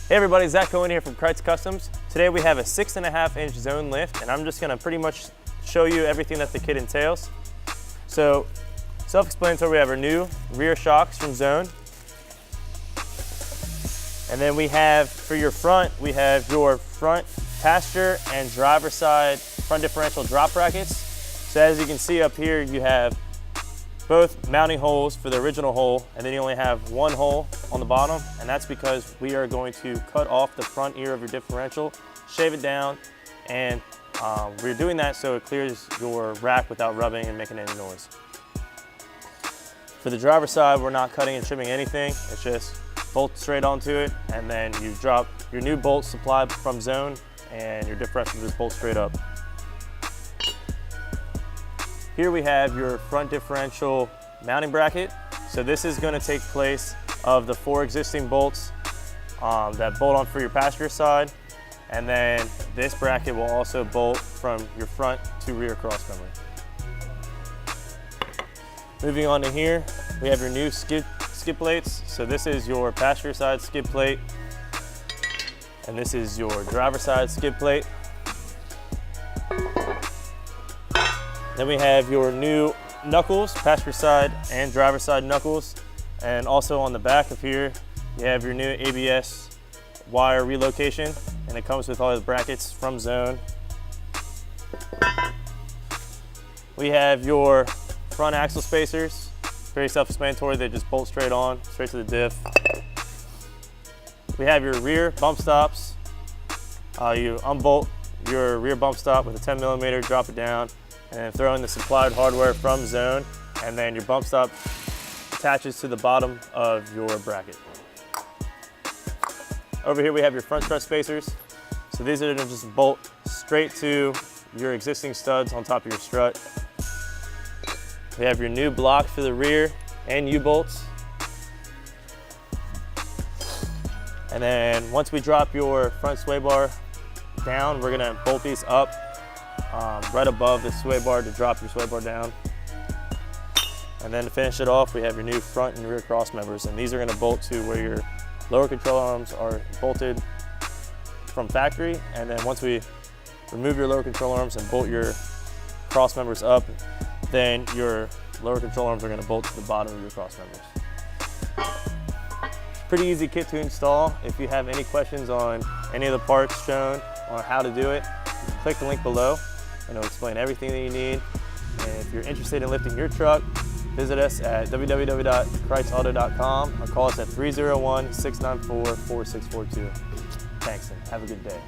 Hey everybody, Zach Cohen here from Krietz Customs. Today we have a 6.5-inch zone lift, and I'm just gonna pretty much show you everything that the kit entails. So, self-explanatory, we have our new rear shocks from Zone. And then we have, for your front, we have your front passenger and driver side front differential drop brackets. So as you can see up here, you have both mounting holes for the original hole, and then you only have one hole on the bottom, and that's because we are going to cut off the front ear of your differential, shave it down, and we're doing that so it clears your rack without rubbing and making any noise. For the driver's side, we're not cutting and trimming anything. It's just bolt straight onto it, and then you drop your new bolts supplied from Zone, and your differential just bolts straight up. Here we have your front differential mounting bracket. So this is going to take place of the 4 existing bolts that bolt on for your passenger side. And then this bracket will also bolt from your front to rear cross member. Moving on to here, we have your new skid plates. So this is your passenger side skid plate, and this is your driver side skid plate. Then we have your new knuckles, passenger side and driver side knuckles. And also on the back of here, you have your new ABS wire relocation, and it comes with all the brackets from Zone. We have your front axle spacers, very self-explanatory, they just bolt straight on, straight to the diff. We have your rear bump stops. You unbolt your rear bump stop with a 10mm, drop it down, and throw in the supplied hardware from Zone, and then your bump stop attaches to the bottom of your bracket. Over here we have your front strut spacers. So these are gonna just bolt straight to your existing studs on top of your strut. We have your new block for the rear and U-bolts. And then once we drop your front sway bar down, we're gonna bolt these up right above the sway bar to drop your sway bar down. And then to finish it off, we have your new front and rear cross members, and these are going to bolt to where your lower control arms are bolted from factory. And then once we remove your lower control arms and bolt your cross members up, then your lower control arms are going to bolt to the bottom of your cross members. Pretty easy kit to install. If you have any questions on any of the parts shown or how to do it, click the link below, and it'll explain everything that you need. And if you're interested in lifting your truck, visit us at www.krietzauto.com or call us at 301-694-4642. Thanks, and have a good day.